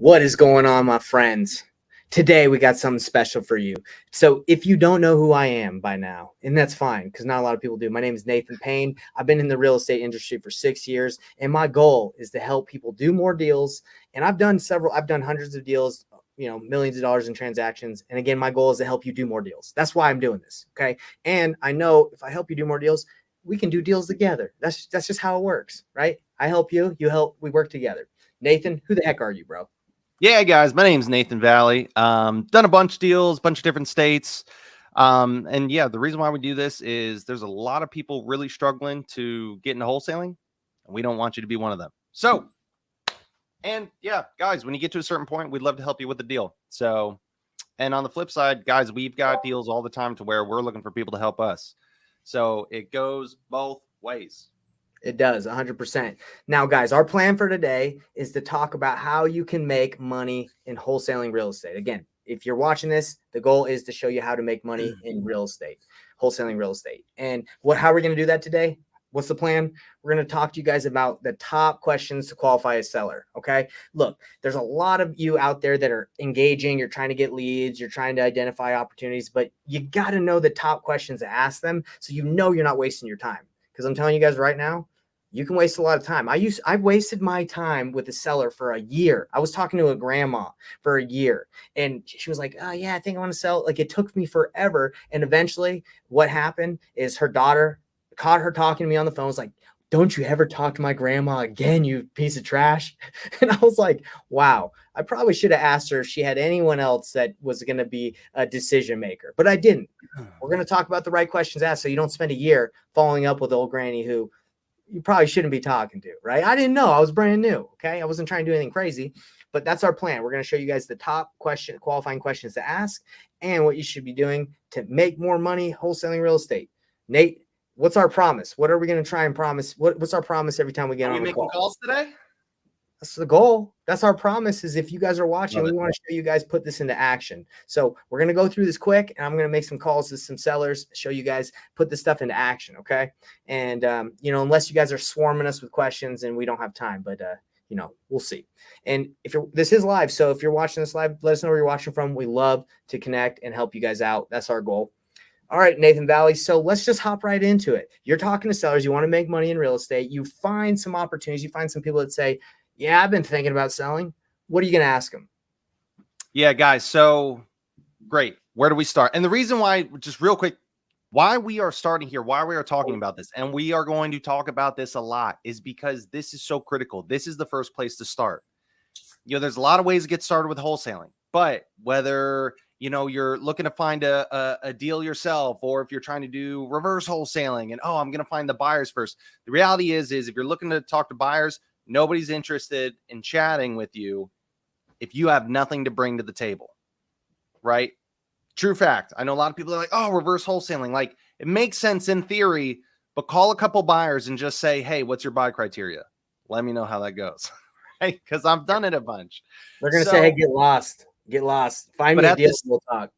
What is going on, my friends? Today we got something special for you. So if you don't know who I am by now, and that's fine because not a lot of people do. My name is Nathan Payne. I've been in the real estate industry for 6 years, and my goal is to help people do more deals. And I've done hundreds of deals, millions of dollars in transactions. And again, my goal is to help you do more deals. That's why I'm doing this. Okay. And I know if I help you do more deals, we can do deals together. That's just how it works, right? I help you, you help, we work together. Nathan, who the heck are you, bro? Yeah, guys, my name's Nathan Valley. Done a bunch of deals, bunch of different states. And yeah, the reason why we do this is there's a lot of people really struggling to get into wholesaling, and we don't want you to be one of them. So, and yeah, guys, when you get to a certain point, we'd love to help you with the deal. So, and on the flip side, guys, we've got deals all the time to where we're looking for people to help us. So it goes both ways. It does 100%. Now, guys, our plan for today is to talk about how you can make money in wholesaling real estate. Again, if you're watching this, the goal is to show you how to make money in real estate, wholesaling real estate. And how are we going to do that today? What's the plan? We're going to talk to you guys about the top questions to qualify a seller. Okay. Look, there's a lot of you out there that are engaging. You're trying to get leads. You're trying to identify opportunities, but you got to know the top questions to ask them. So, you're not wasting your time. Because I'm telling you guys right now, you can waste a lot of time. I wasted my time with a seller for a year. I was talking to a grandma for a year, and she was like, "Oh yeah, I think I want to sell." Like, it took me forever. And eventually what happened is her daughter caught her talking to me on the phone. Was like, "Don't you ever talk to my grandma again, you piece of trash." And I was like, wow, I probably should have asked her if she had anyone else that was going to be a decision maker, but I didn't. We're going to talk about the right questions asked so you don't spend a year following up with old granny who you probably shouldn't be talking to, right? I didn't know. I was brand new. Okay. I wasn't trying to do anything crazy, but that's our plan. We're going to show you guys the top qualifying questions to ask and what you should be doing to make more money wholesaling real estate. Nate, what's our promise? What are we going to try and promise? What's our promise every time we get on a call? Making calls today? That's the goal. That's our promise is if you guys are watching, we want to show you guys put this into action. So we're going to go through this quick and I'm going to make some calls to some sellers, show you guys put this stuff into action. Okay. And, unless you guys are swarming us with questions and we don't have time, but, we'll see. And this is live. So if you're watching this live, let us know where you're watching from. We love to connect and help you guys out. That's our goal. All right, Nathan Valley. So let's just hop right into it. You're talking to sellers. You want to make money in real estate. You find some opportunities. You find some people that say, yeah, I've been thinking about selling. What are you going to ask them? Yeah, guys. So great. Where do we start? And the reason why, just real quick, why we are starting here, why we are talking about this, and we are going to talk about this a lot, is because this is so critical. This is the first place to start. There's a lot of ways to get started with wholesaling, but whether you're looking to find a deal yourself, or if you're trying to do reverse wholesaling and, I'm going to find the buyers first. The reality is if you're looking to talk to buyers, nobody's interested in chatting with you if you have nothing to bring to the table, right? True fact. I know a lot of people are like, reverse wholesaling. Like, it makes sense in theory, but call a couple buyers and just say, hey, what's your buy criteria? Let me know how that goes, right? Because I've done it a bunch. They're going to say, hey, get lost. Find me a deal, we'll talk.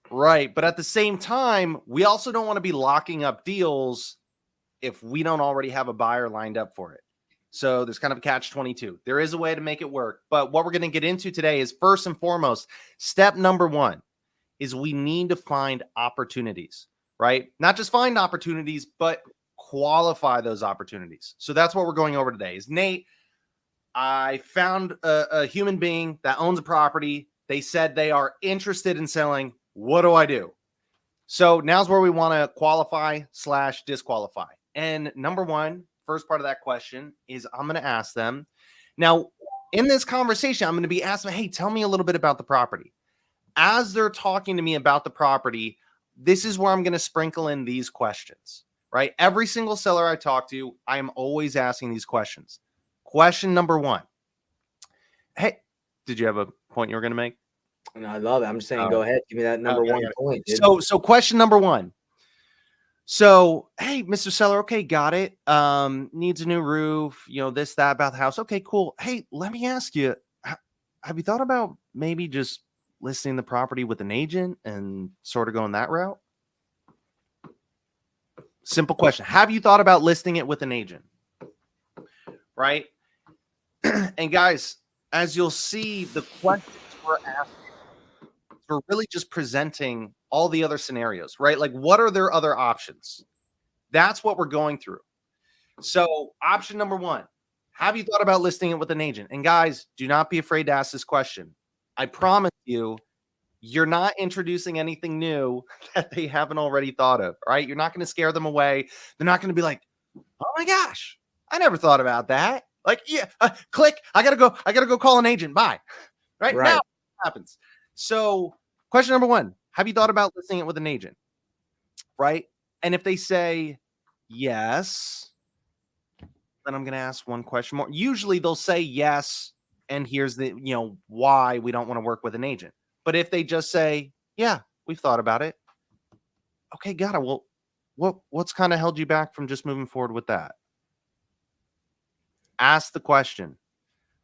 Right. But at the same time, we also don't want to be locking up deals if we don't already have a buyer lined up for it. So there's kind of a catch-22. There is a way to make it work. But what we're going to get into today is, first and foremost, step number one is we need to find opportunities, right? Not just find opportunities, but qualify those opportunities. So that's what we're going over today is, Nate, I found a human being that owns a property. They said they are interested in selling. What do I do? So now's where we want to qualify/disqualify. And number one, first part of that question is I'm going to ask them. Now, in this conversation, I'm going to be asking, hey, tell me a little bit about the property. As they're talking to me about the property, this is where I'm going to sprinkle in these questions, right? Every single seller I talk to, I am always asking these questions. Question number one. Hey, did you have a point you were going to make? No, I love it. I'm just saying, go ahead. Give me that number one point. Dude. So question number one. So, hey, Mr. Seller, okay, got it. Needs a new roof, this, that about the house. Okay, cool. Hey, let me ask you, have you thought about maybe just listing the property with an agent and sort of going that route? Simple question. Have you thought about listing it with an agent? Right? And guys, as you'll see, the questions we're asking, we're really just presenting all the other scenarios, right? Like, what are their other options? That's what we're going through. So, option number one, have you thought about listing it with an agent? And guys, do not be afraid to ask this question. I promise you, you're not introducing anything new that they haven't already thought of, right? You're not going to scare them away. They're not going to be like, oh my gosh, I never thought about that. Like, yeah, click. I gotta go call an agent. Bye. Right now, it happens. So, question number one: have you thought about listing it with an agent? Right. And if they say yes, then I'm going to ask one question more. Usually, they'll say yes, and here's the why we don't want to work with an agent. But if they just say, yeah, we've thought about it. Okay, got it. Well, what's kind of held you back from just moving forward with that? Ask the question,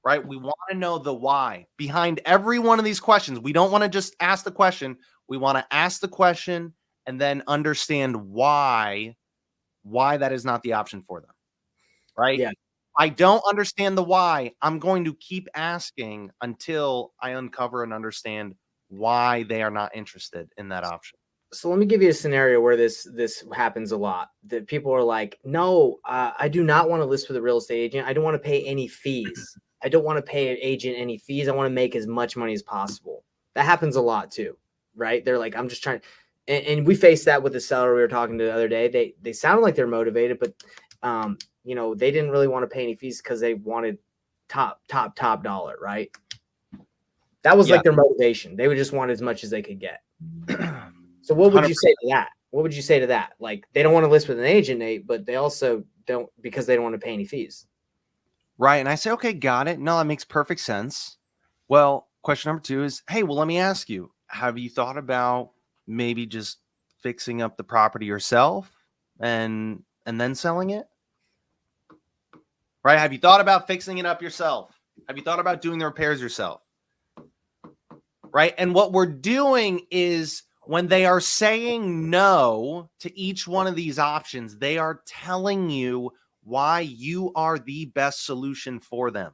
right? We want to know the why behind every one of these questions. We don't want to just ask the question. We want to ask the question and then understand why that is not the option for them, right? Yeah. I don't understand the why. I'm going to keep asking until I uncover and understand why they are not interested in that option. So let me give you a scenario where this happens a lot. That people are like, no, I do not want to list with a real estate agent. I don't want to pay any fees. I don't want to pay an agent any fees. I want to make as much money as possible. That happens a lot too, right? They're like, I'm just trying. And we faced that with the seller we were talking to the other day. They sounded like they're motivated, but they didn't really want to pay any fees because they wanted top dollar, right? That was like their motivation. They would just want as much as they could get. So what would 100%. You say to that? What would you say to that? Like, they don't want to list with an agent, Nate, but they also don't because they don't want to pay any fees. Right. And I say, okay, got it. No, that makes perfect sense. Well, question number two is, hey, well, let me ask you, have you thought about maybe just fixing up the property yourself and then selling it? Right. Have you thought about fixing it up yourself? Have you thought about doing the repairs yourself? Right. And what we're doing is, when they are saying no to each one of these options, they are telling you why you are the best solution for them.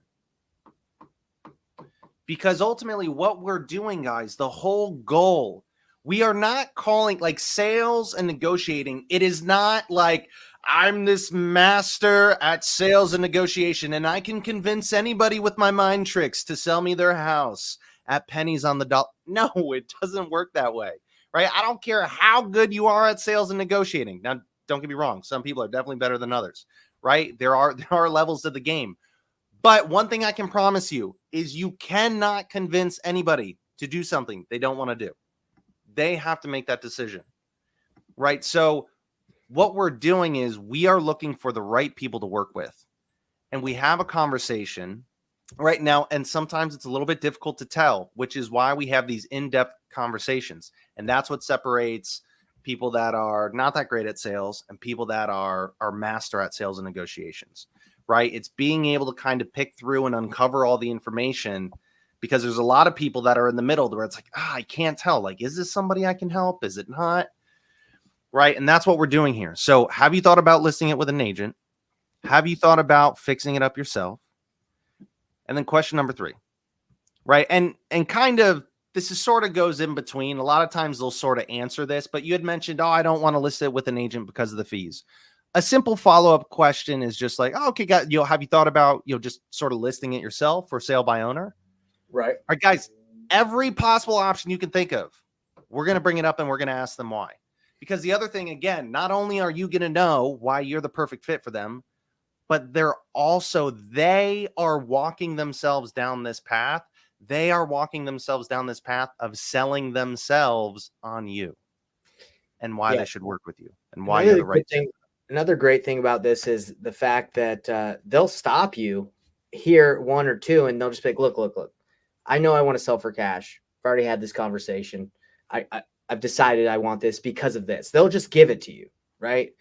Because ultimately what we're doing, guys, the whole goal, we are not calling like sales and negotiating. It is not like I'm this master at sales and negotiation and I can convince anybody with my mind tricks to sell me their house at pennies on the dollar. No, it doesn't work that way. Right? I don't care how good you are at sales and negotiating. Now, don't get me wrong. Some people are definitely better than others, right? There are levels to the game. But one thing I can promise you is you cannot convince anybody to do something they don't want to do. They have to make that decision, right? So what we're doing is we are looking for the right people to work with. And we have a conversation right now, and sometimes it's a little bit difficult to tell, which is why we have these in-depth conversations. And that's what separates people that are not that great at sales and people that are master at sales and negotiations, right? It's being able to kind of pick through and uncover all the information, because there's a lot of people that are in the middle where it's like, I can't tell. Like, is this somebody I can help? Is it not? Right? And that's what we're doing here. So have you thought about listing it with an agent? Have you thought about fixing it up yourself? And then question number three, right? And kind of, this is sort of goes in between. A lot of times they'll sort of answer this, but you had mentioned, I don't want to list it with an agent because of the fees. A simple follow-up question is just like, okay, guys, have you thought about, just sort of listing it yourself for sale by owner? Right. All right, guys, every possible option you can think of, we're going to bring it up and we're going to ask them why. Because the other thing, again, not only are you going to know why you're the perfect fit for them, but they are walking themselves down this path. They are walking themselves down this path of selling themselves on you and why they should work with you and why you're the right thing. Another great thing about this is the fact that they'll stop you here one or two and they'll just be like, look, I know I want to sell for cash. I've already had this conversation. I've decided I want this because of this. They'll just give it to you, right?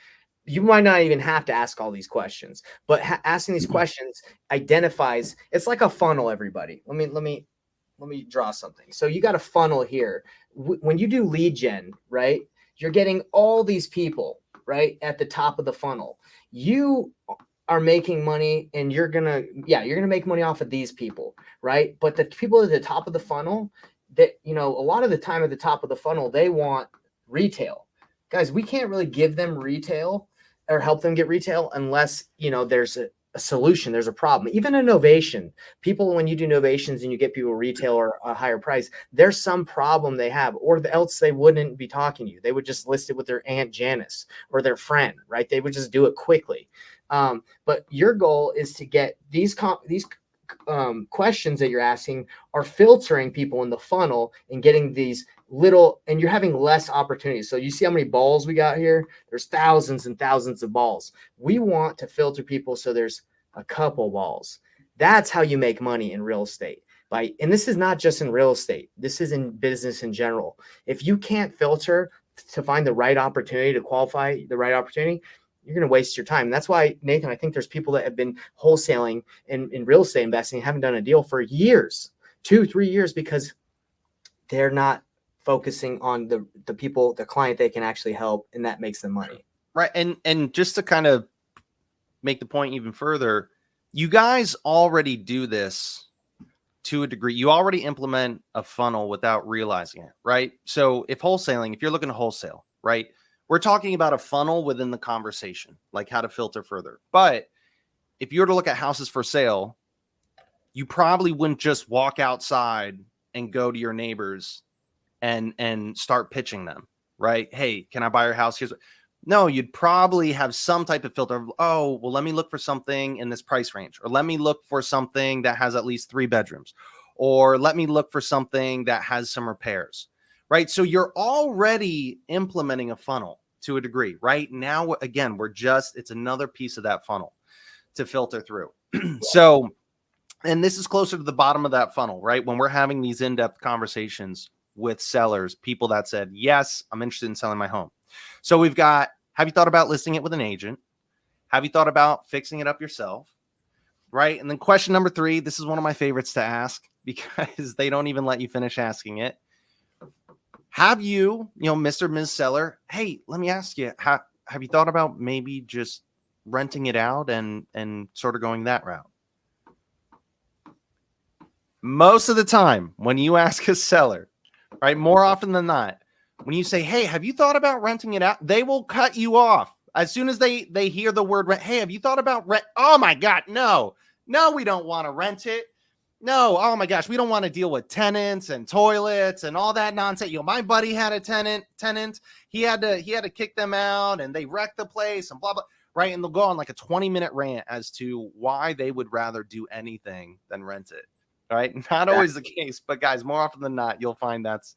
You might not even have to ask all these questions, but asking these questions identifies, it's like a funnel, everybody. Let me draw something. So you got a funnel here. When you do lead gen, right? You're getting all these people, right, at the top of the funnel. You are making money and you're gonna make money off of these people, right? But the people at the top of the funnel, that a lot of the time at the top of the funnel, they want retail. Guys, we can't really give them retail or help them get retail unless there's a solution, there's a problem. Even innovation, people, when you do innovations and you get people retail or a higher price, there's some problem they have, or else they wouldn't be talking to you. They would just list it with their Aunt Janice or their friend, right? They would just do it quickly. But your goal is to get these questions that you're asking are filtering people in the funnel and getting these little, and you're having less opportunities. So you see how many balls we got here? There's thousands and thousands of balls. We want to filter people so there's a couple balls. That's how you make money in real estate. And this is not just in real estate. This is in business in general. If you can't filter to find the right opportunity, to qualify the right opportunity, you're going to waste your time. And that's why, Nathan, I think there's people that have been wholesaling in real estate investing, haven't done a deal for years, 2-3 years, because they're not focusing on the people, the client they can actually help, and that makes them money. Right. And just to kind of make the point even further, you guys already do this to a degree. You already implement a funnel without realizing it, right? So if you're looking to wholesale, right, we're talking about a funnel within the conversation, like how to filter further. But if you were to look at houses for sale, you probably wouldn't just walk outside and go to your neighbors and start pitching them, right? Hey, can I buy your house? No, you'd probably have some type of filter. Oh, well, let me look for something in this price range, or let me look for something that has at least 3 bedrooms, or let me look for something that has some repairs, right? So you're already implementing a funnel to a degree, right? Now, again, it's another piece of that funnel to filter through. So, and this is closer to the bottom of that funnel, right? When we're having these in-depth conversations with sellers, people that said, yes, I'm interested in selling my home. So we've got, have you thought about listing it with an agent? Have you thought about fixing it up yourself? Right? And then question number 3, this is one of my favorites to ask because they don't even let you finish asking it. Have you, Mr. Ms. Seller, hey, let me ask you, have you thought about maybe just renting it out and sort of going that route? Most of the time when you ask a seller, right, more often than not, when you say, hey, have you thought about renting it out? They will cut you off. As soon as they hear the word rent, hey, have you thought about rent? Oh my God, no, we don't want to rent it. No, oh my gosh, we don't want to deal with tenants and toilets and all that nonsense. My buddy had a tenant. He had to kick them out and they wrecked the place and blah, blah, right? And they'll go on like a 20-minute rant as to why they would rather do anything than rent it. Right? Not always the case, but guys, more often than not, you'll find that's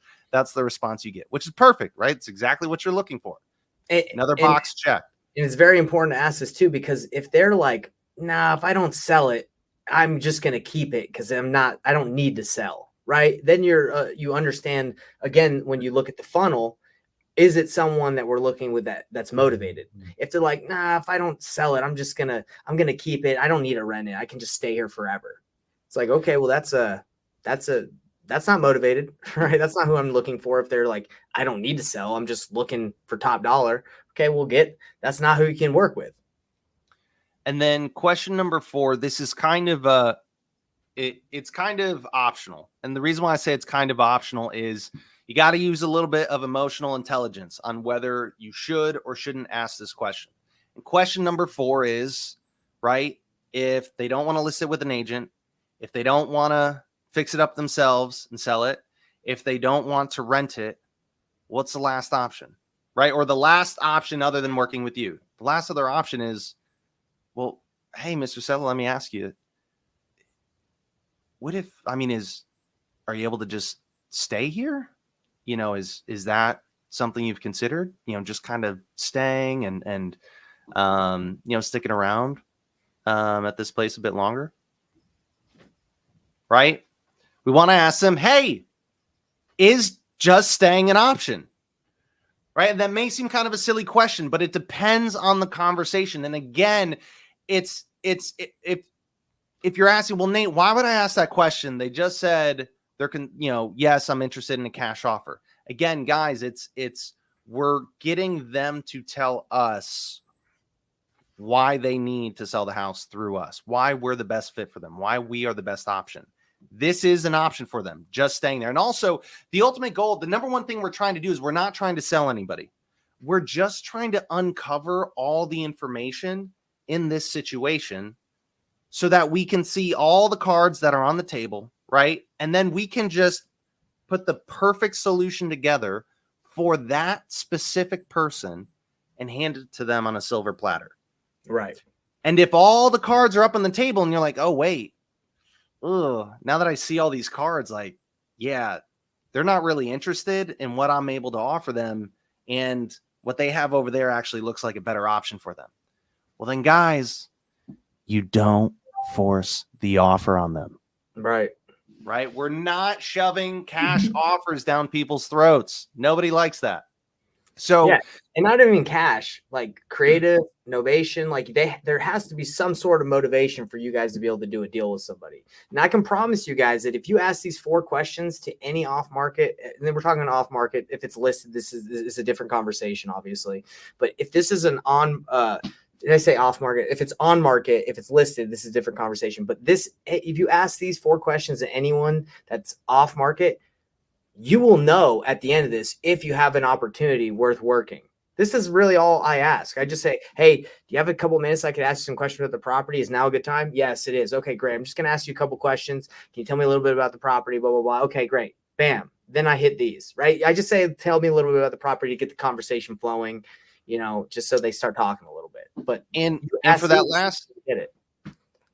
the response you get, which is perfect, right? It's exactly what you're looking for. Another box checked. And it's very important to ask this too, because if they're like, nah, if I don't sell it, I'm just going to keep it because I don't need to sell, right? Then you understand, again, when you look at the funnel, is it someone that we're looking with that's motivated? If they're like, nah, if I don't sell it, I'm going to keep it. I don't need to rent it. I can just stay here forever. It's like, okay, well, that's not motivated, right? That's not who I'm looking for. If they're like, I don't need to sell, I'm just looking for top dollar. Okay, that's not who you can work with. And then question number 4, this is kind of it's kind of optional. And the reason why I say it's kind of optional is you got to use a little bit of emotional intelligence on whether you should or shouldn't ask this question. And question number 4 is, right, if they don't want to list it with an agent, if they don't want to fix it up themselves and sell it, if they don't want to rent it, what's the last option, right? Or the last option other than working with you. The last other option is, well, hey, Mr. Seller, let me ask you, are you able to just stay here? Is that something you've considered? Just kind of staying and sticking around at this place a bit longer? Right? We want to ask them, hey, is just staying an option? Right? And that may seem kind of a silly question, but it depends on the conversation. And again, if you're asking, well, Nate, why would I ask that question? They just said yes, I'm interested in a cash offer. Again, guys, we're getting them to tell us why they need to sell the house through us, why we're the best fit for them, why we are the best option. This is an option for them, just staying there. And also, the ultimate goal, the number one thing we're trying to do is we're not trying to sell anybody. We're just trying to uncover all the information in this situation so that we can see all the cards that are on the table, right? And then we can just put the perfect solution together for that specific person and hand it to them on a silver platter. Right. And if all the cards are up on the table and you're like, oh, wait, now that I see all these cards, like, yeah, they're not really interested in what I'm able to offer them. And what they have over there actually looks like a better option for them. Well, then, guys, you don't force the offer on them. Right. Right. We're not shoving cash offers down people's throats. Nobody likes that. So, yeah, and not even cash, like creative, innovation, like there has to be some sort of motivation for you guys to be able to do a deal with somebody. And I can promise you guys that if you ask these 4 questions to any off market, and then we're talking off market, if it's listed, this is a different conversation, obviously. But if this is an on, did I say off market? If it's on market, if it's listed, this is a different conversation. But this, if you ask these 4 questions to anyone that's off market, you will know at the end of this if you have an opportunity worth working. This is really all I ask. I just say, hey, do you have a couple minutes I could ask you some questions about the property? Is now a good time? Yes, it is. Okay, great. I'm just going to ask you a couple questions. Can you tell me a little bit about the property? Blah, blah, blah. Okay, great. Bam. Then I hit these, right? I just say, tell me a little bit about the property to get the conversation flowing, just so they start talking a little bit. But and for that last, get it.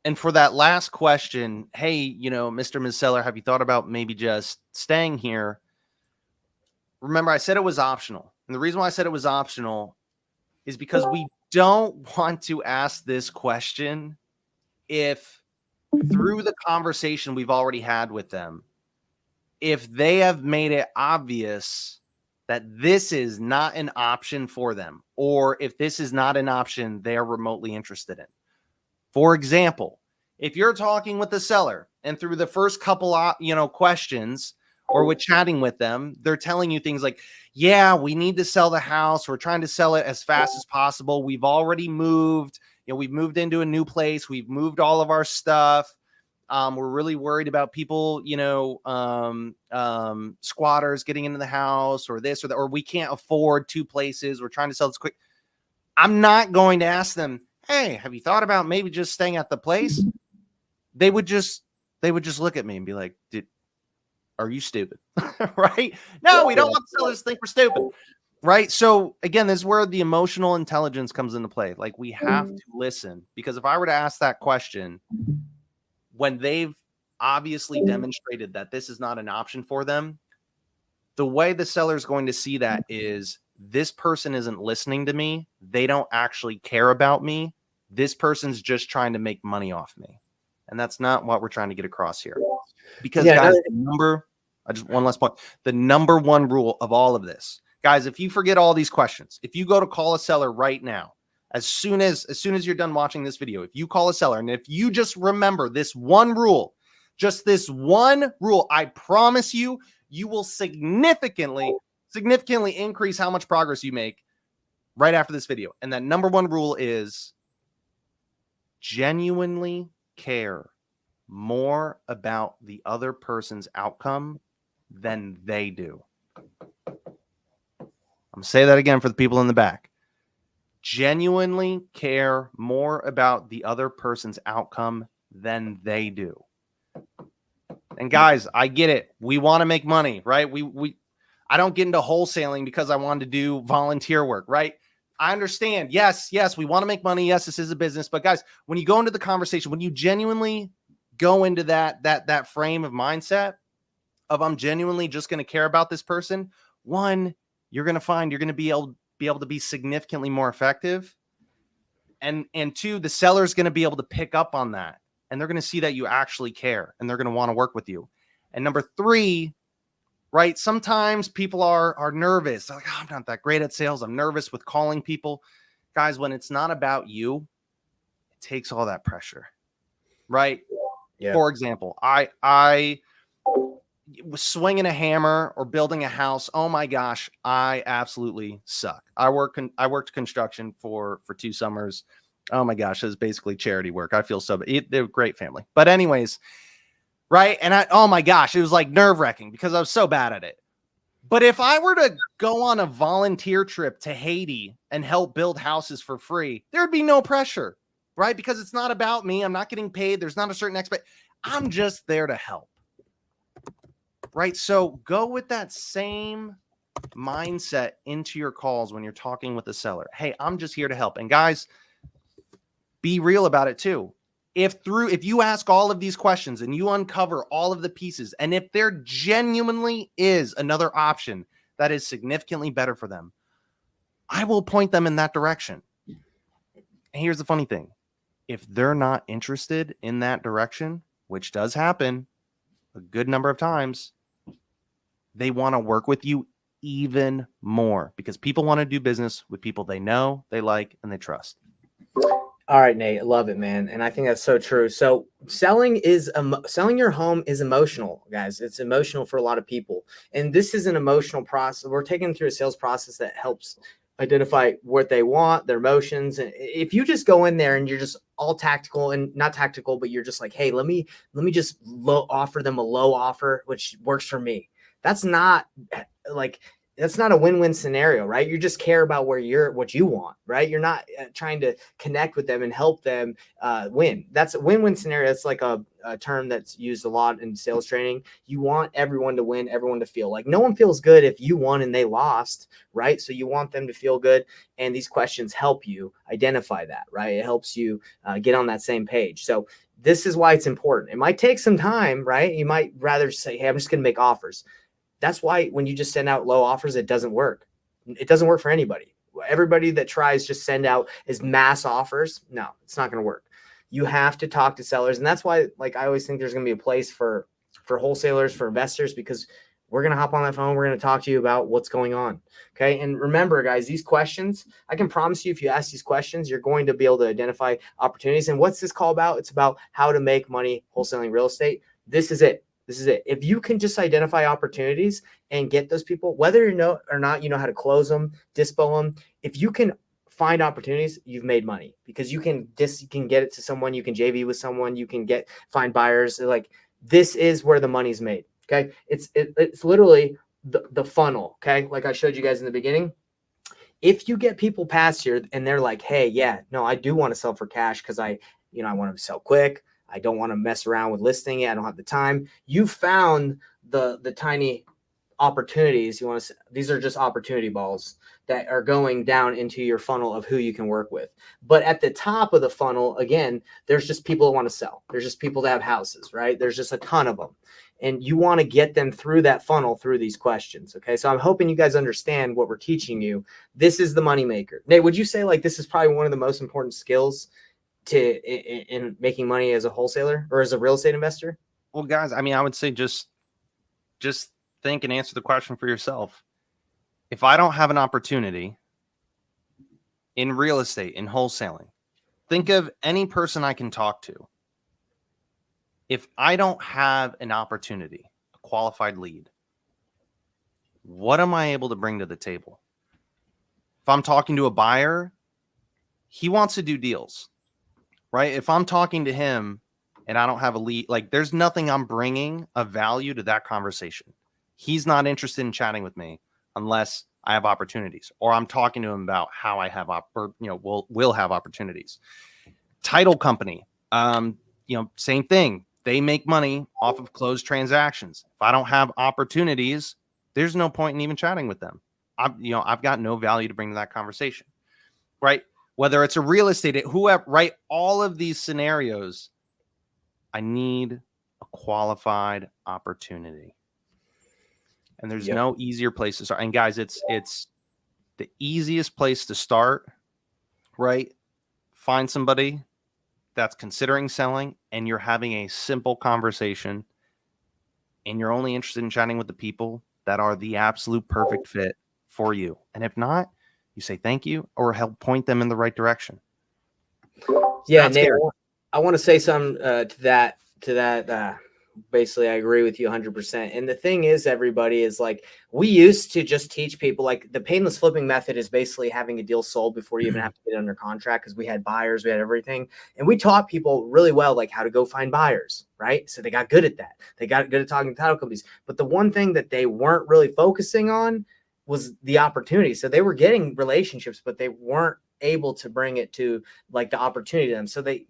And for that last question, hey, Mr. Ms. Seller, have you thought about maybe just staying here? Remember, I said it was optional. And the reason why I said it was optional is because we don't want to ask this question if through the conversation we've already had with them, if they have made it obvious that this is not an option for them, or if this is not an option they're remotely interested in. For example, if you're talking with the seller and through the first couple questions or with chatting with them, they're telling you things like, yeah, we need to sell the house. We're trying to sell it as fast as possible. We've already moved. We've moved into a new place. We've moved all of our stuff. We're really worried about people, squatters getting into the house or this or that, or we can't afford 2 places. We're trying to sell this quick. I'm not going to ask them, hey, have you thought about maybe just staying at the place? They would just look at me and be like, are you stupid? Right? No, we don't want to sell this thing for stupid. Right? So again, this is where the emotional intelligence comes into play. Like, we have to listen, because if I were to ask that question when they've obviously demonstrated that this is not an option for them, the way the seller is going to see that is, this person isn't listening to me. They don't actually care about me. This person's just trying to make money off me. And that's not what we're trying to get across here. Because guys, one last point, the number one rule of all of this, guys, if you forget all these questions, if you go to call a seller right now, as soon as you're done watching this video, if you call a seller and if you just remember this one rule, just this one rule, I promise you, you will significantly increase how much progress you make right after this video. And that number one rule is genuinely care more about the other person's outcome than they do. I'm going to say that again for the people in the back. Genuinely care more about the other person's outcome than they do. And guys, I get it. We want to make money, right? I don't get into wholesaling because I wanted to do volunteer work, right? I understand. Yes, we want to make money. Yes, this is a business. But guys, when you go into the conversation, when you genuinely go into that frame of mindset of, I'm genuinely just going to care about this person, one, you're going to find you're going to be able to be significantly more effective. And two, the seller's going to be able to pick up on that. And they're going to see that you actually care, and they're going to want to work with you. And number 3, right? Sometimes people are nervous. They're like, oh, I'm not that great at sales. I'm nervous with calling people. Guys, when it's not about you, it takes all that pressure, right? Yeah. For example, I was swinging a hammer or building a house. Oh my gosh, I absolutely suck. I worked construction for 2 summers. Oh my gosh, it's basically charity work. I feel so bad. They're a great family. But anyways, right? And oh my gosh, it was like nerve-wracking because I was so bad at it. But if I were to go on a volunteer trip to Haiti and help build houses for free, there'd be no pressure, right? Because it's not about me. I'm not getting paid. There's not a certain expect. I'm just there to help, right? So go with that same mindset into your calls when you're talking with the seller. Hey, I'm just here to help. And guys, be real about it too. If you ask all of these questions and you uncover all of the pieces, and if there genuinely is another option that is significantly better for them, I will point them in that direction. And here's the funny thing. If they're not interested in that direction, which does happen a good number of times, they want to work with you even more because people want to do business with people they know, they like, and they trust. All right, Nate, I love it, man. And I think that's so true. So selling your home is emotional, guys. It's emotional for a lot of people. And this is an emotional process. We're taking them through a sales process that helps identify what they want, their emotions. And if you just go in there and you're just all tactical and not tactical, but you're just like, hey, let me just offer them a low offer, which works for me. That's not a win-win scenario, right? You just care about what you want, right? You're not trying to connect with them and help them win. That's a win-win scenario. It's like a term that's used a lot in sales training. You want everyone to win, everyone to feel like no one feels good if you won and they lost, right? So you want them to feel good. And these questions help you identify that, right? It helps you get on that same page. So this is why it's important. It might take some time, right? You might rather say, hey, I'm just going to make offers. That's why when you just send out low offers, it doesn't work. It doesn't work for anybody. Everybody that tries just send out as mass offers. No, it's not going to work. You have to talk to sellers. And that's why, like, I always think there's going to be a place for wholesalers, for investors, because we're going to hop on that phone. We're going to talk to you about what's going on. Okay. And remember, guys, these questions, I can promise you, if you ask these questions, you're going to be able to identify opportunities. And what's this call about? It's about how to make money wholesaling real estate. This is it. This is it. If you can just identify opportunities and get those people, whether you know or not, you know how to close them, dispo them. If you can find opportunities, you've made money because you can get it to someone, you can JV with someone, you can find buyers. Like, this is where the money's made. Okay. It's literally the funnel. Okay. Like I showed you guys in the beginning. If you get people past here and they're like, hey, yeah, no, I do want to sell for cash because I want to sell quick. I don't want to mess around with listing it. I don't have the time. You found the tiny opportunities. These are just opportunity balls that are going down into your funnel of who you can work with. But at the top of the funnel, again, there's just people that want to sell. There's just people that have houses, right? There's just a ton of them. And you want to get them through that funnel through these questions. Okay. So I'm hoping you guys understand what we're teaching you. This is the moneymaker. Nate, would you say like this is probably one of the most important skills in making money as a wholesaler or as a real estate investor? Well, guys, I mean, I would say just think and answer the question for yourself. If I don't have an opportunity in real estate, in wholesaling, think of any person I can talk to. If I don't have an opportunity, a qualified lead, what am I able to bring to the table? If I'm talking to a buyer, he wants to do deals. Right? If I'm talking to him and I don't have a lead, like there's nothing I'm bringing of value to that conversation. He's not interested in chatting with me unless I have opportunities, or I'm talking to him about how I have will have opportunities. Title company, same thing. They make money off of closed transactions. If I don't have opportunities, there's no point in even chatting with them. I've got no value to bring to that conversation, right? Whether it's a real estate, whoever, right? All of these scenarios, I need a qualified opportunity. And there's no easier place to start. And guys, it's the easiest place to start, right? Find somebody that's considering selling and you're having a simple conversation and you're only interested in chatting with the people that are the absolute perfect fit for you. And if not, you say thank you or help point them in the right direction. Yeah, Nate, I want to say something to that Basically, I agree with you 100%. And the thing is, everybody is like, we used to just teach people like the painless flipping method is basically having a deal sold before you even have to get under contract, because we had buyers, we had everything. And we taught people really well, like how to go find buyers, right? So they got good at that. They got good at talking to title companies. But the one thing that they weren't really focusing on was the opportunity. So they were getting relationships, but they weren't able to bring it to like the opportunity to them. So they,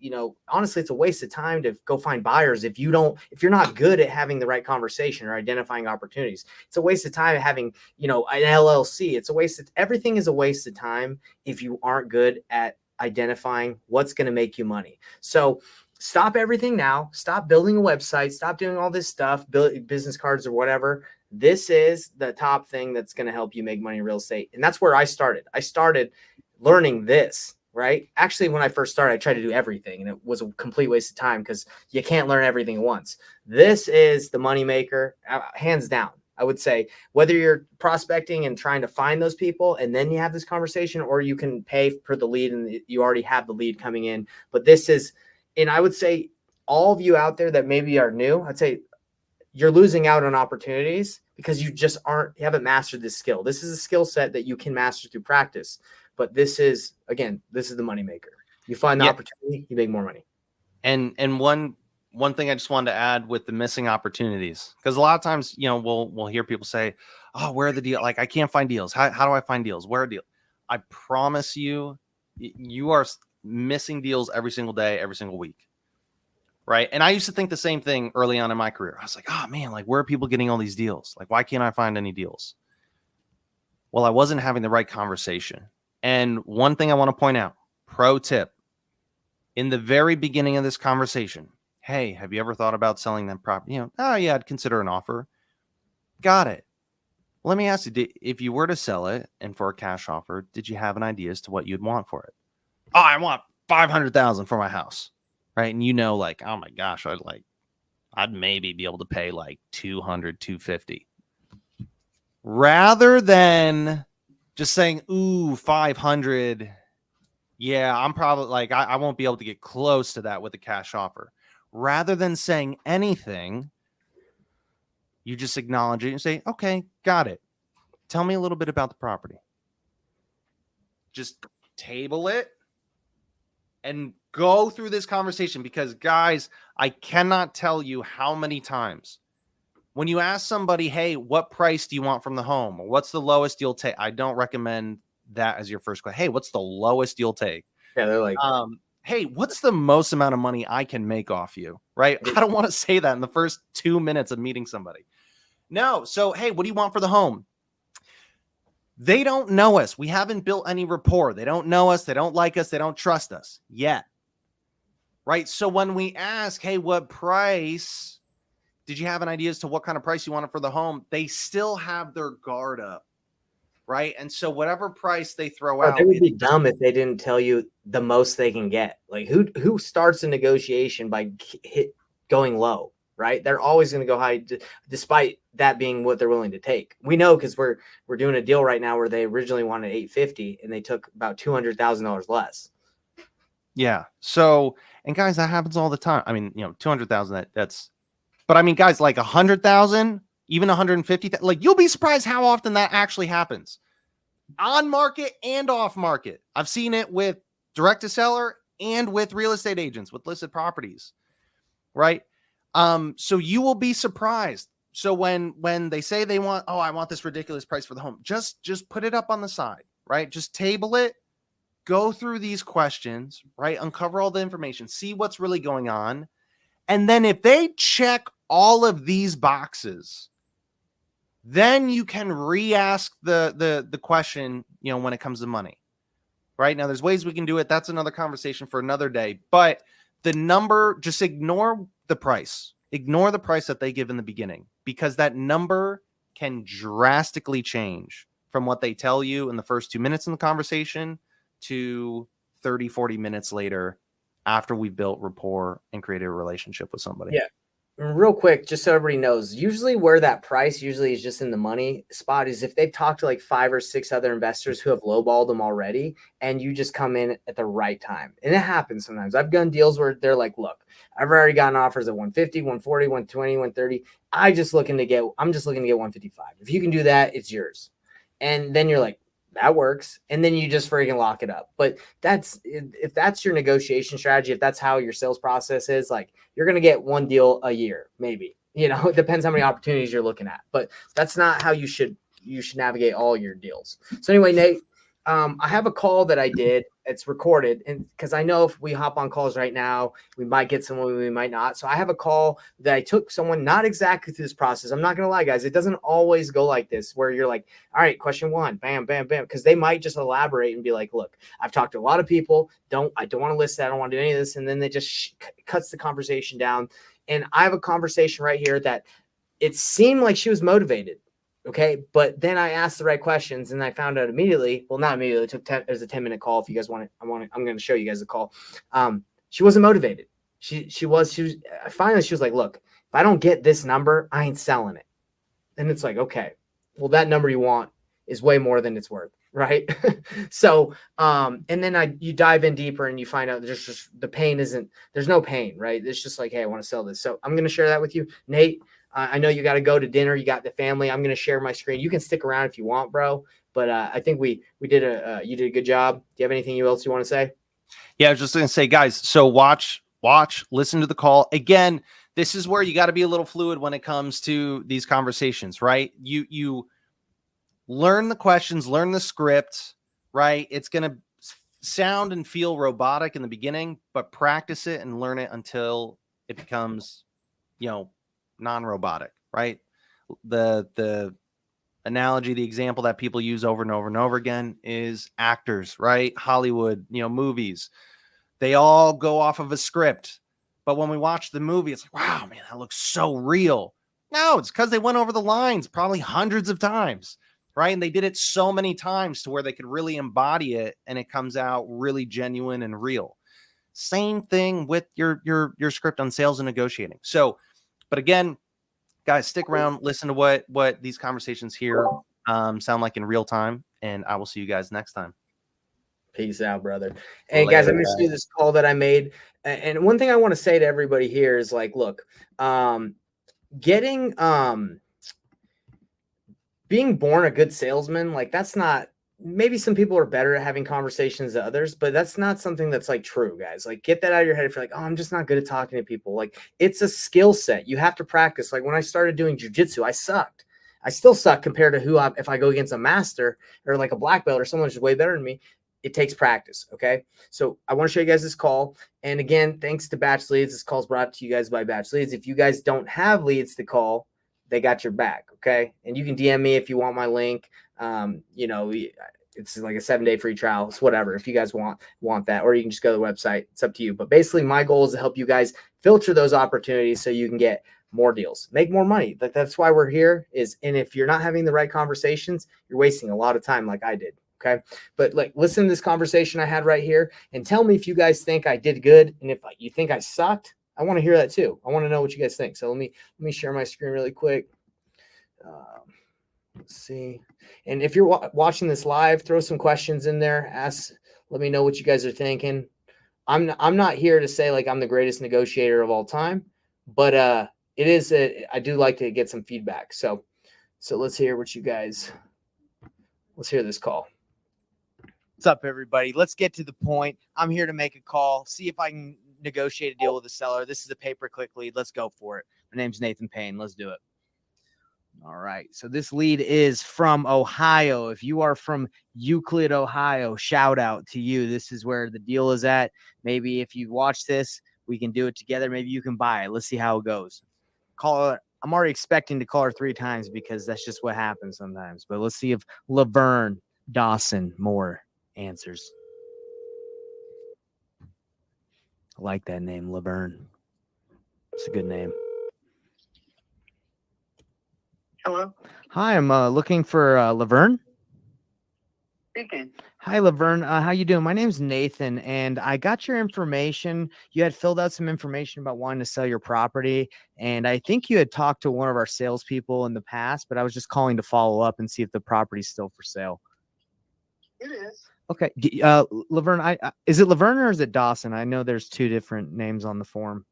honestly, it's a waste of time to go find buyers if you're not good at having the right conversation or identifying opportunities. It's a waste of time having, an LLC. Everything is a waste of time if you aren't good at identifying what's going to make you money. So stop everything now. Stop building a website. Stop doing all this stuff, build business cards or whatever. This is the top thing that's going to help you make money in real estate. And that's where I started. I started learning this, right? Actually, when I first started, I tried to do everything, and it was a complete waste of time because you can't learn everything at once. This is the moneymaker, hands down. I would say whether you're prospecting and trying to find those people and then you have this conversation, or you can pay for the lead and you already have the lead coming in. But this is, and I would say all of you out there that maybe are new, I'd say you're losing out on opportunities because you haven't mastered this skill. This is a skill set that you can master through practice. But this is the moneymaker. You find the opportunity, you make more money. And one thing I just wanted to add with the missing opportunities, because a lot of times, we'll hear people say, "Oh, where are the deals? Like, I can't find deals. How do I find deals? Where are deals?" I promise you, you are missing deals every single day, every single week. Right. And I used to think the same thing early on in my career. I was like, oh man, like, where are people getting all these deals? Like, why can't I find any deals? Well, I wasn't having the right conversation. And one thing I want to point out, pro tip, in the very beginning of this conversation, hey, have you ever thought about selling that property? Oh yeah, I'd consider an offer. Got it. Let me ask you, if you were to sell it and for a cash offer, did you have an idea as to what you'd want for it? Oh, I want $500,000 for my house. Right. And like, oh my gosh, I'd maybe be able to pay like 200, 250. Rather than just saying, ooh, 500. Yeah, I'm probably like, I won't be able to get close to that with a cash offer. Rather than saying anything, you just acknowledge it and say, okay, got it. Tell me a little bit about the property. Just table it and go through this conversation, because guys, I cannot tell you how many times when you ask somebody, hey, what price do you want from the home? Or what's the lowest you'll take? I don't recommend that as your first question. Hey, what's the lowest you'll take? Yeah, they're like, hey, what's the most amount of money I can make off you? Right? I don't want to say that in the first 2 minutes of meeting somebody. No. So, hey, what do you want for the home? They don't know us. We haven't built any rapport. They don't know us. They don't like us. They don't trust us yet. Right? So when we ask, hey, what price? Did you have an idea as to what kind of price you wanted for the home? They still have their guard up. Right? And so whatever price they throw out. They would be dumb if they didn't tell you the most they can get. Like, who starts a negotiation by going low? Right? They're always going to go high, despite that being what they're willing to take. We know, because we're doing a deal right now where they originally wanted $850 and they took about $200,000 less. Yeah. So, and guys, that happens all the time. I mean, 200,000, that's, but I mean, guys, like 100,000, even 150,000, like, you'll be surprised how often that actually happens on market and off market. I've seen it with direct to seller and with real estate agents with listed properties. Right. So you will be surprised. So when they say they want, I want this ridiculous price for the home, just put it up on the side, right? Just table it, go through these questions, right? Uncover all the information, see what's really going on. And then if they check all of these boxes, then you can re-ask the question, when it comes to money, right? Now there's ways we can do it. That's another conversation for another day, but the number, just ignore the price. Ignore the price that they give in the beginning, because that number can drastically change from what they tell you in the first 2 minutes in the conversation to 30, 40 minutes later after we've built rapport and created a relationship with somebody. Yeah. Real quick, just so everybody knows, usually where that price usually is just in the money spot is if they've talked to like 5 or 6 other investors who have lowballed them already, and you just come in at the right time. And it happens sometimes. I've done deals where they're like, look, I've already gotten offers at 150, 140, 120, 130. I'm just looking to get 155. If you can do that, it's yours. And then you're like, that works. And then you just freaking lock it up. But if that's your negotiation strategy, if that's how your sales process is, like, you're going to get one deal a year, maybe. It depends how many opportunities you're looking at, but that's not how you should navigate all your deals. So anyway, Nate, I have a call that I did. It's recorded, and because I know if we hop on calls right now, we might get someone, we might not. So I have a call that I took someone not exactly through this process. I'm not gonna lie, guys. It doesn't always go like this, where you're like, all right, question one, bam, bam, bam, because they might just elaborate and be like, look, I've talked to a lot of people. I don't want to list that. I don't want to do any of this, and then they just cuts the conversation down. And I have a conversation right here that it seemed like she was motivated. Okay. But then I asked the right questions and I found out immediately. Well, not immediately. It took 10. There's a 10-minute call. If you guys want it, I'm going to show you guys the call. She wasn't motivated. She was finally, she was like, look, if I don't get this number, I ain't selling it. And it's like, okay, well, that number you want is way more than it's worth. Right. So, and then you dive in deeper and you find out there's just there's no pain, right? It's just like, hey, I want to sell this. So I'm going to share that with you, Nate. I know you got to go to dinner. You got the family. I'm going to share my screen. You can stick around if you want, bro. But I think you did a good job. Do you have anything else you want to say? Yeah, I was just going to say, guys, so watch, listen to the call. Again, this is where you got to be a little fluid when it comes to these conversations, right? You learn the questions, learn the script, right? It's going to sound and feel robotic in the beginning, but practice it and learn it until it becomes, non-robotic, right? The analogy, the example that people use over and over and over again is actors, right? Hollywood, movies. They all go off of a script. But when we watch the movie, it's like, wow, man, that looks so real. No, it's because they went over the lines probably hundreds of times, right? And they did it so many times to where they could really embody it and it comes out really genuine and real. Same thing with your script on sales and negotiating. So, but again, guys, stick around, listen to what these conversations here sound like in real time, and I will see you guys next time. Peace out, brother. Hey, guys, I'm going to show you this call that I made. And one thing I want to say to everybody here is like, look, being born a good salesman, like, that's not, maybe some people are better at having conversations than others, but that's not something that's like true, guys. Like, get that out of your head. If you're like, oh, I'm just not good at talking to people, like, it's a skill set. You have to practice. Like, when I started doing jujitsu, I sucked. I still suck compared to if I go against a master or like a black belt or someone who's way better than me. It takes practice. Okay. So I want to show you guys this call. And again, thanks to Batch Leads. This call is brought to you guys by Batch Leads. If you guys don't have leads to call, they got your back. Okay. And you can DM me if you want my link. It's like a 7-day free trial. It's whatever. If you guys want that, or you can just go to the website. It's up to you. But basically my goal is to help you guys filter those opportunities so you can get more deals, make more money. That's why we're here and if you're not having the right conversations, you're wasting a lot of time like I did. Okay. But listen to this conversation I had right here and tell me if you guys think I did good. And if you think I sucked, I want to hear that too. I want to know what you guys think. So let me share my screen really quick. Let's see. And if you're watching this live, throw some questions in there. Let me know what you guys are thinking. I'm not here to say like I'm the greatest negotiator of all time, but I do like to get some feedback. So let's hear let's hear this call. What's up, everybody? Let's get to the point. I'm here to make a call, see if I can negotiate a deal with a seller. This is a pay-per-click lead. Let's go for it. My name's Nathan Payne. Let's do it. All right. So this lead is from Ohio. If you are from Euclid, Ohio, shout out to you. This is where the deal is at. Maybe if you watch this, we can do it together. Maybe you can buy it. Let's see how it goes. Call her. I'm already expecting to call her 3 times because that's just what happens sometimes. But let's see if Laverne Dawson Moore answers. I like that name, Laverne. It's a good name. Hello. Hi, I'm looking for Laverne. Speaking. Hi, Laverne. How you doing? My name's Nathan, and I got your information. You had filled out some information about wanting to sell your property, and I think you had talked to one of our salespeople in the past, but I was just calling to follow up and see if the property's still for sale. It is. Okay. Laverne, is it Laverne or is it Dawson? I know there's two different names on the form.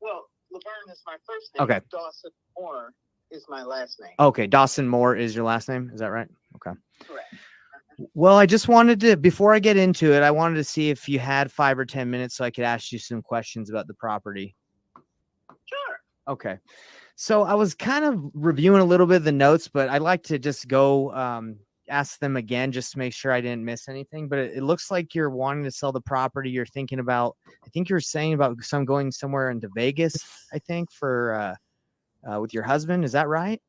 Well, Laverne is my first name. Okay. Dawson Moore is my last name. Okay. Dawson Moore is your last name. Is that right? Okay. Correct. Well, I just wanted to, before I get into it, I wanted to see if you had 5 or 10 minutes so I could ask you some questions about the property. Sure. Okay. So I was kind of reviewing a little bit of the notes, but I'd like to just go ask them again just to make sure I didn't miss anything. But it looks like you're wanting to sell the property. You're thinking about, I think you're saying about going somewhere into Vegas, I think, for with your husband. Is that right?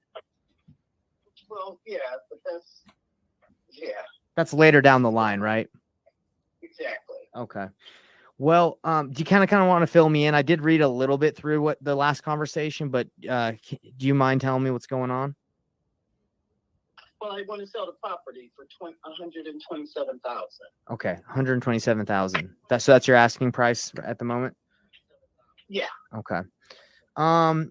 Well, yeah, but That's later down the line, right? exactly. Okay. Well, do you kind of want to fill me in? I did read a little bit through what the last conversation, but do you mind telling me what's going on? Well, I want to sell the property for $127,000. Okay, 127,000. So that's your asking price at the moment? Yeah. Okay. I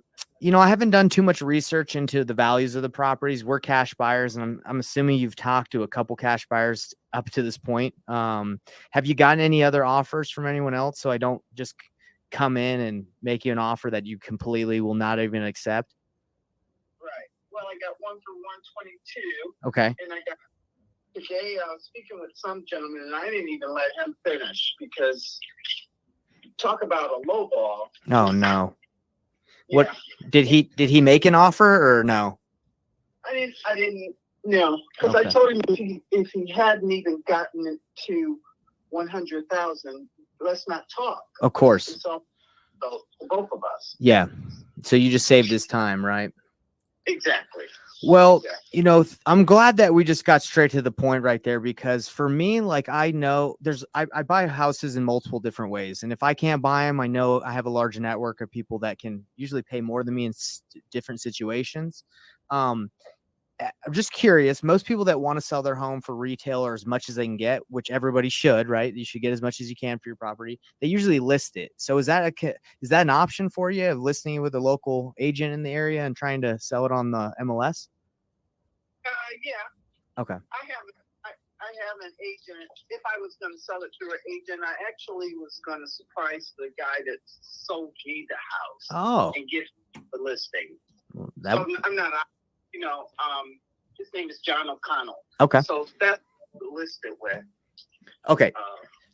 haven't done too much research into the values of the properties. We're cash buyers, and I'm assuming you've talked to a couple cash buyers up to this point. Have you gotten any other offers from anyone else? So I don't just come in and make you an offer that you completely will not even accept. Right. Well, I got one for 122. Okay. And I got today. I was speaking with some gentleman, and I didn't even let him finish because talk about a low ball. Oh no. Yeah. What did he make an offer or no? I didn't know because Okay. I told him if he hadn't even gotten it to 100,000, let's not talk. Of course. It's all both of us. Yeah. So you just saved his time, right? Exactly. Well, I'm glad that we just got straight to the point right there, because for me, like, I know I buy houses in multiple different ways. And if I can't buy them, I know I have a large network of people that can usually pay more than me in different situations. I'm just curious. Most people that want to sell their home for retail or as much as they can get, which everybody should, right? You should get as much as you can for your property. They usually list it. So is that an option for you, of listing it with a local agent in the area and trying to sell it on the MLS? Yeah. Okay. I have an agent. If I was going to sell it through an agent, I actually was going to surprise the guy that sold me the house. And get the listing. Well, so I'm not. His name is John O'Connell. Okay. So that's listed with. Okay.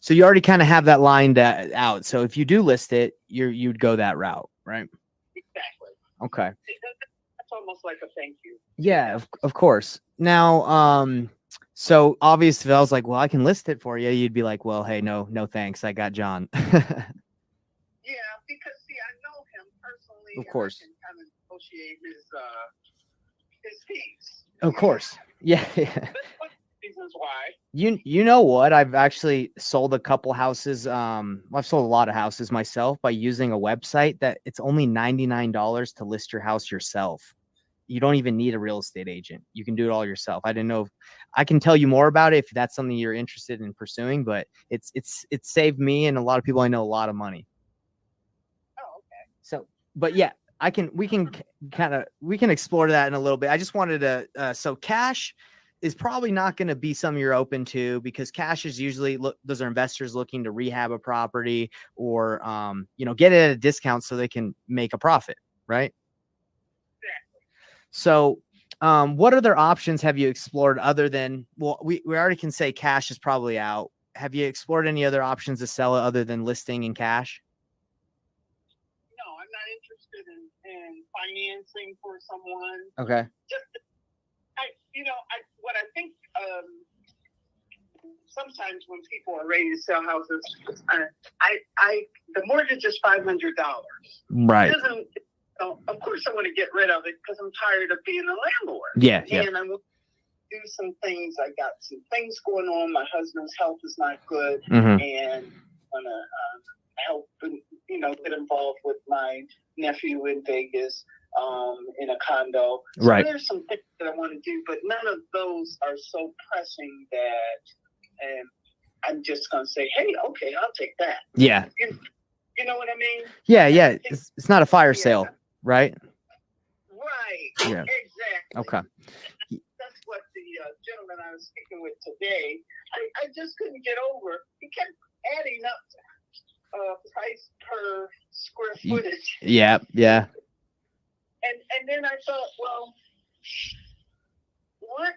So you already kind of have that lined out. So if you do list it, you'd go that route, right? Exactly. Okay. That's almost like a thank you. Yeah, of course. Now, so obviously, if I was like, well, I can list it for you, you'd be like, well, hey, no thanks. I got John. Yeah, because see, I know him personally. Of course. And I can kind of negotiate his fees. Of course. Yeah. Reasons why. You know what? I've actually sold a couple houses. I've sold a lot of houses myself by using a website that it's only $99 to list your house yourself. You don't even need a real estate agent. You can do it all yourself. I didn't know if I can tell you more about it if that's something you're interested in pursuing, but it's saved me and a lot of people I know a lot of money. Oh, okay. So, but yeah, we can explore that in a little bit. I just wanted to, so cash is probably not going to be something you're open to, because cash is usually those are investors looking to rehab a property or, get it at a discount so they can make a profit. Right. So, what other options have you explored other than, well, we already can say cash is probably out. Have you explored any other options to sell it other than listing in cash? No, I'm not interested in financing for someone. Okay. What I think, sometimes when people are ready to sell houses, the mortgage is $500. Right. Of course, I want to get rid of it because I'm tired of being a landlord. Yeah. And I want to do some things. I got some things going on. My husband's health is not good, Mm-hmm. and I want to help, get involved with my nephew in Vegas. in a condo. So Right. there's some things that I want to do, but none of those are so pressing that I'm just going to say, hey, okay, I'll take that. Yeah. You know what I mean? Yeah. Yeah. It's not a fire sale, right? Right. Yeah. Exactly. Okay. That's what the gentleman I was speaking with today, I just couldn't get over. He kept adding up price per square footage. Yeah. Yeah. And then I thought, well, what?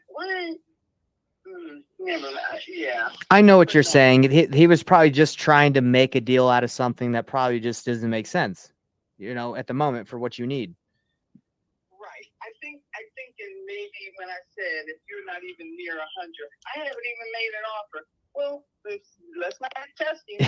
Never mind. Yeah. I know what you're saying. He was probably just trying to make a deal out of something that probably just doesn't make sense, at the moment for what you need. Right. I think in maybe when I said, if you're not even near 100, I haven't even made an offer. Well, let's not test him.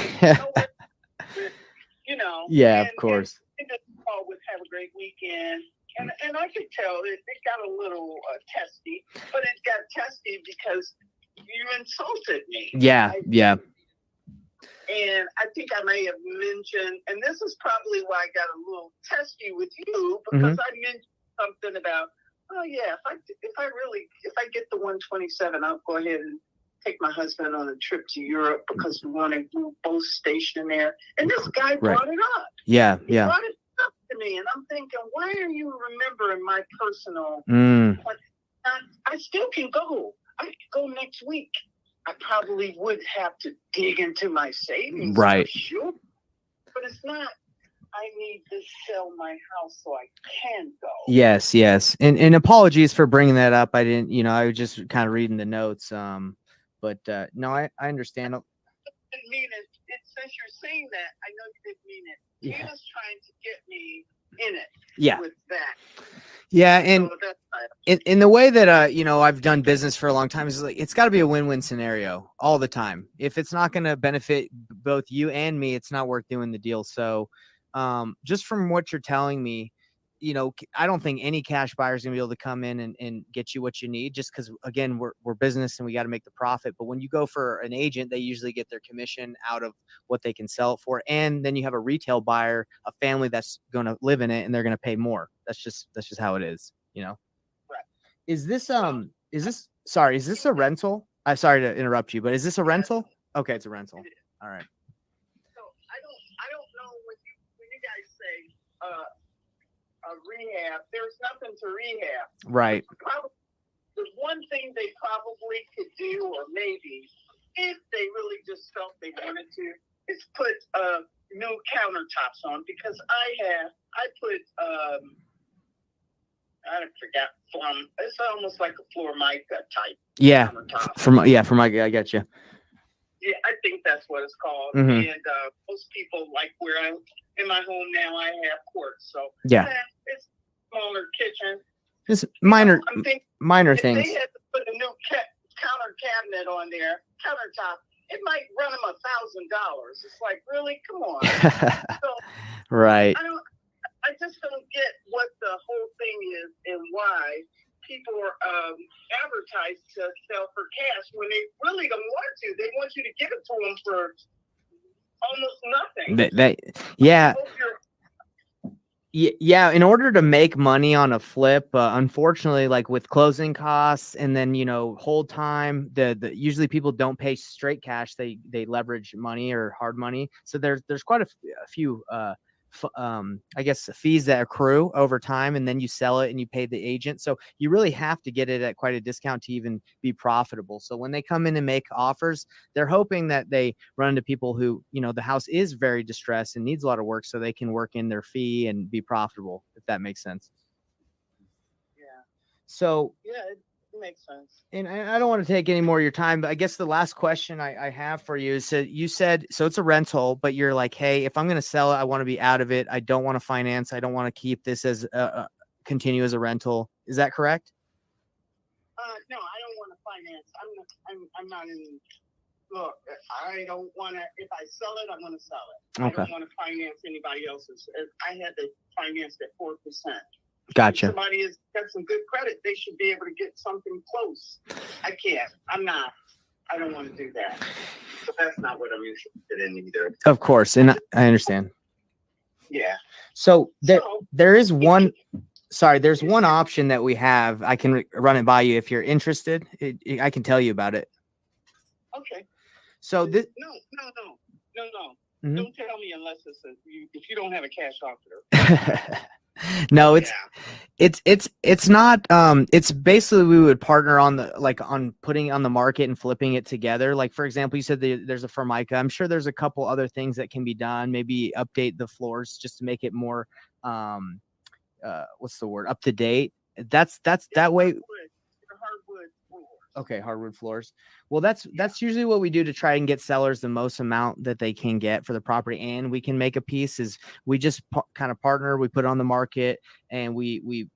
Yeah, of course. And just call with have a great weekend. And I could tell it got a little testy, but it got testy because you insulted me. Yeah, yeah. And I think I may have mentioned, and this is probably why I got a little testy with you, because I mentioned something about, oh yeah, if I get the 127, I'll go ahead and take my husband on a trip to Europe because we want to both station there. And this guy brought it up. Yeah, He brought it up to me, and I'm thinking, why are you remembering my personal? I still can go. I can go next week. I probably would have to dig into my savings, right? For sure, but it's not. I need to sell my house so I can go. Yes, yes, and apologies for bringing that up. I didn't, I was just kind of reading the notes. But no, I understand. I didn't mean it. Since you're saying that, I know you didn't mean it. Yeah. He was trying to get me in it. Yeah. With that. Yeah, and so in the way that I've done business for a long time, is like it's got to be a win-win scenario all the time. If it's not going to benefit both you and me, it's not worth doing the deal. So, just from what you're telling me, I don't think any cash buyer is going to be able to come in and get you what you need, just because, again, we're business and we got to make the profit. But when you go for an agent, they usually get their commission out of what they can sell it for. And then you have a retail buyer, a family that's going to live in it, and they're going to pay more. That's just how it is, Right. Is this a rental? I'm sorry to interrupt you, but is this a rental? Okay, it's a rental. All right. So I don't know when you guys say a rehab, there's nothing to rehab. Right. There's one thing they probably could do, or maybe if they really just felt they wanted to, is put new countertops on, because I put I forgot it's almost like a floor mica type. Yeah. Countertop. I got you. Yeah, I think that's what it's called. Mm-hmm. And most people, like where I'm in my home now, I have quartz. So yeah, it's a smaller kitchen. Just minor if things. They had to put a new counter cabinet on their countertop, it might run them $1,000. It's like, really? Come on. So, right. I just don't get what the whole thing is and why people are advertised to sell for cash when they really don't want to. They want you to give it to them for almost nothing. Yeah. In order to make money on a flip, unfortunately, like with closing costs and then hold time, the usually people don't pay straight cash. They leverage money or hard money. So there's quite a few I guess fees that accrue over time, and then you sell it and you pay the agent. So you really have to get it at quite a discount to even be profitable. So when they come in and make offers, they're hoping that they run into people who, the house is very distressed and needs a lot of work, so they can work in their fee and be profitable, if that makes sense. Yeah. So yeah, it makes sense. And I don't want to take any more of your time, but I guess the last question I have for you is, you said, so it's a rental, but you're like, hey, if I'm going to sell it, I want to be out of it. I don't want to finance. I don't want to keep this as continue as a rental. Is that correct? No, I don't want to finance. I'm not in. Look, I don't want to. If I sell it, I'm going to sell it. Okay. I don't want to finance anybody else's. I had to finance at 4%. Gotcha. If somebody has got some good credit, they should be able to get something close. I can't. I'm not. I don't want to do that. So that's not what I'm interested in either. Of course, and I understand. Yeah. So there is one. sorry, there's one option that we have. I can run it by you if you're interested. I can tell you about it. Okay. So this, No. Don't tell me unless if you don't have a cash offer. no, Yeah. it's not. It's basically we would partner on on putting it on the market and flipping it together. Like, for example, you said there's a Formica. I'm sure there's a couple other things that can be done. Maybe update the floors just to make it more what's the word, up to date. That's that way. Hardwood floors. Okay, hardwood floors. Well, that's usually what we do to try and get sellers the most amount that they can get for the property, and we can make a piece. Is we just kind of partner. We put it on the market, and we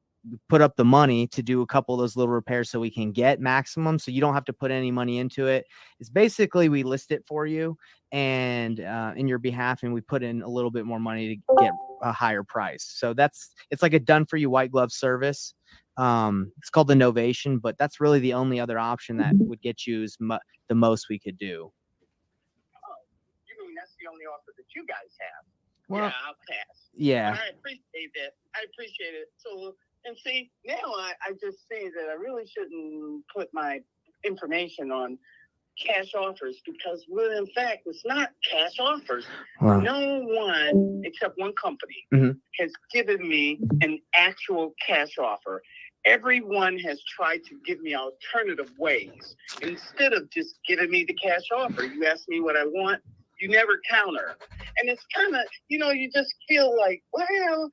put up the money to do a couple of those little repairs so we can get maximum. So you don't have to put any money into it. It's basically we list it for you and in your behalf, and we put in a little bit more money to get a higher price. So it's like a done for you white glove service. It's called Inovation, but that's really the only other option that would get you the most we could do. Oh, you mean that's the only offer that you guys have? Well, yeah, I'll pass. Yeah. But I appreciate that. I appreciate it. So, and see, now I just see that I really shouldn't put my information on cash offers because, well, in fact, it's not cash offers. Wow. No one except one company has given me an actual cash offer. Everyone has tried to give me alternative ways. Instead of just giving me the cash offer, you ask me what I want, you never counter. And it's kind of, you just feel like, well,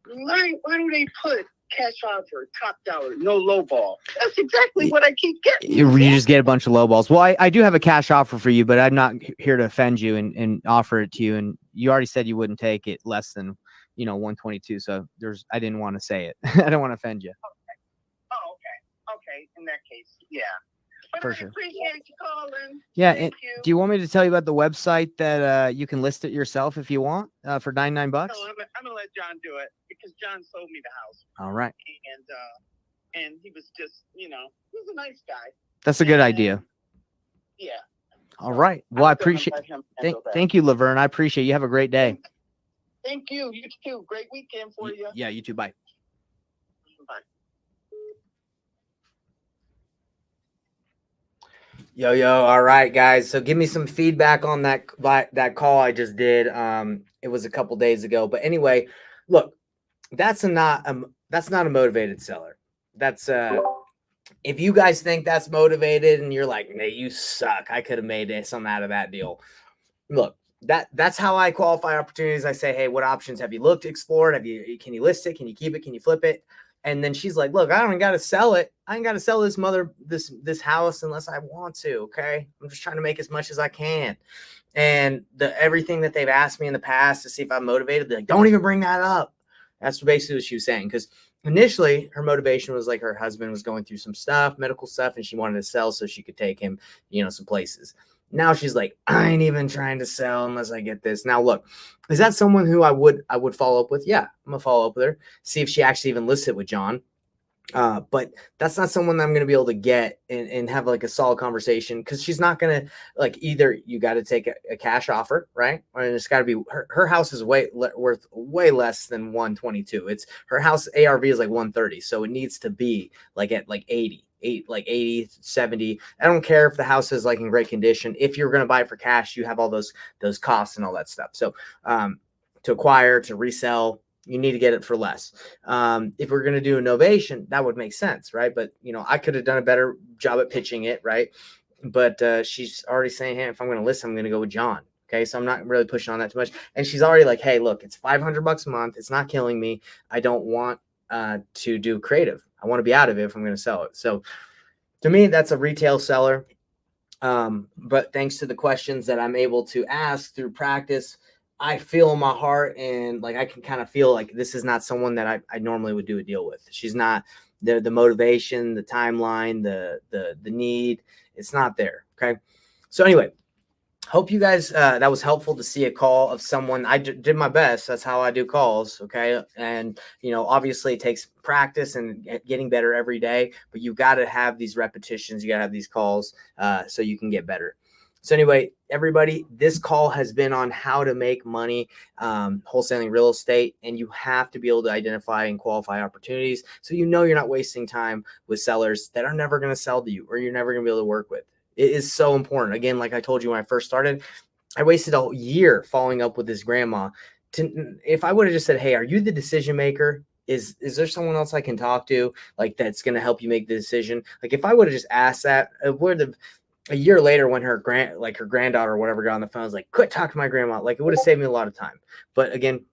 why do they put cash offer, top dollar, no low ball? That's exactly what I keep getting. You just get a bunch of low balls. Well, I do have a cash offer for you, but I'm not here to offend you and offer it to you. And you already said you wouldn't take it less than, 122. So I didn't want to say it. I don't want to offend you. Oh, okay. In that case, yeah. But For I sure. appreciate you calling. Yeah. Thank And you. do you want me to tell you about the website that you can list it yourself if you want for $99? No, I'm gonna let John do it because John sold me the house. All right. And he was just, he's a nice guy. That's a good idea. Yeah. All right. Well, I appreciate. Thank you, Laverne. I appreciate you. Have a great day. Thank you. You too. Great weekend for you. Yeah, you too. Bye. Bye. Yo. All right, guys. So give me some feedback on that call I just did. It was a couple days ago, but anyway, look, that's not a motivated seller. That's if you guys think that's motivated and you're like, "Hey, you suck. I could have made something out of that deal." Look, that's how I qualify opportunities. I say, "Hey, what options have you looked, explored? Can you list it? Can you keep it? Can you flip it?" And then she's like, "Look, I don't got to sell it. I ain't got to sell this house unless I want to. Okay, I'm just trying to make as much as I can." And everything that they've asked me in the past to see if I'm motivated, they're like, "Don't even bring that up." That's basically what she was saying. Because initially, her motivation was like her husband was going through some stuff, medical stuff, and she wanted to sell so she could take him, some places. Now she's like, I ain't even trying to sell unless I get this. Now, look, is that someone who I would follow up with? Yeah, I'm gonna follow up with her, see if she actually even listed with John. But that's not someone that I'm going to be able to get and have like a solid conversation because she's not going to either you got to take a cash offer, right? Or it's got to be her house is worth way less than 122. It's her house ARV is like 130. So it needs to be like at 80, 70. I don't care if the house is like in great condition. If you're going to buy it for cash, you have all those costs and all that stuff. So, to acquire, to resell, you need to get it for less. If we're going to do Inovation, that would make sense, right? But, I could have done a better job at pitching it, right? But she's already saying, hey, if I'm going to list, I'm going to go with John. Okay, so I'm not really pushing on that too much. And she's already like, hey, look, it's $500 a month. It's not killing me. I don't want to do creative. I want to be out of it if I'm going to sell it. So to me, that's a retail seller. But thanks to the questions that I'm able to ask through practice, I feel in my heart and I can kind of feel like this is not someone that I normally would do a deal with. She's not the motivation, the timeline, the need. It's not there. Okay. So anyway, hope you guys, that was helpful to see a call of someone. I did my best. That's how I do calls. Okay. And, obviously it takes practice and getting better every day, but you got to have these repetitions. You got to have these calls so you can get better. So anyway, everybody, this call has been on how to make money wholesaling real estate, and you have to be able to identify and qualify opportunities so you know you're not wasting time with sellers that are never going to sell to you or you're never going to be able to work with. It is so important. Again, like I told you when I first started, I wasted a year following up with this grandma. If I would have just said, hey, are you the decision maker? Is there someone else I can talk to, like, that's going to help you make the decision? Like, if I would have just asked that, it would have, a year later when her granddaughter or whatever got on the phone, I was like, quit talking to my grandma. Like, it would have saved me a lot of time. But again,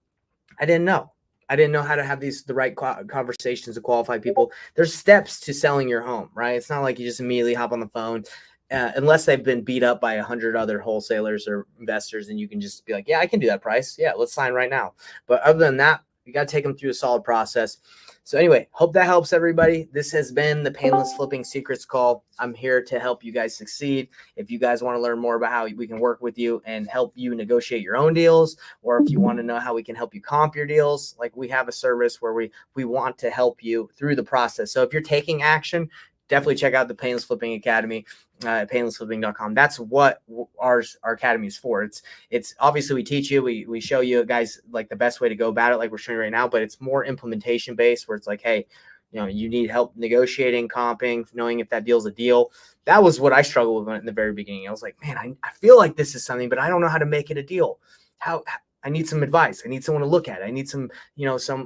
I didn't know how to have the right conversations to qualify people. There's steps to selling your home, right? It's not like you just immediately hop on the phone. Unless they've been beat up by 100 other wholesalers or investors, and you can just be like, yeah, I can do that price. Yeah, let's sign right now. But other than that, you got to take them through a solid process. So anyway, hope that helps everybody. This has been the Painless Flipping Secrets call. I'm here to help you guys succeed. If you guys want to learn more about how we can work with you and help you negotiate your own deals, or if you want to know how we can help you comp your deals, like, we have a service where we want to help you through the process. So if you're taking action, definitely check out the Painless Flipping Academy at painlessflipping.com. That's what our academy is for. It's obviously, we teach you, we show you guys like the best way to go about it, like we're showing right now, but it's more implementation based, where it's like, hey, you need help negotiating, comping, knowing if that deal's a deal. That was what I struggled with in the very beginning. I was like, man, I feel like this is something, but I don't know how to make it a deal. I need some advice. I need someone to look at it. I need some,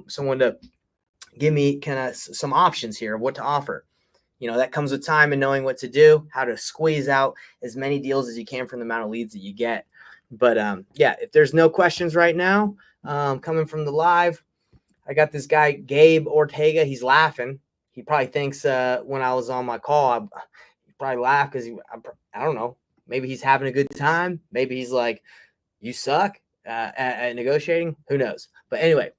someone to give me kind of some options here of what to offer. That comes with time and knowing what to do, how to squeeze out as many deals as you can from the amount of leads that you get. But yeah, if there's no questions right now, coming from the live, I got this guy, Gabe Ortega. He's laughing. He probably thinks when I was on my call, he probably laughed because I don't know. Maybe he's having a good time. Maybe he's like, you suck at negotiating. Who knows? But anyway,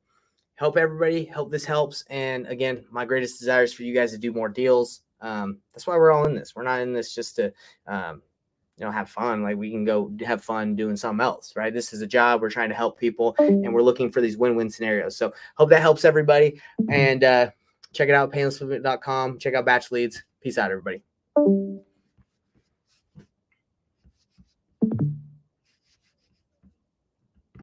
hope this helps. And again, my greatest desire is for you guys to do more deals. That's why we're all in this. We're not in this just to, have fun. Like, we can go have fun doing something else, right? This is a job. We're trying to help people, and we're looking for these win-win scenarios. So hope that helps everybody. And check it out, painlessflipping.com. Check out Batch Leads. Peace out, everybody.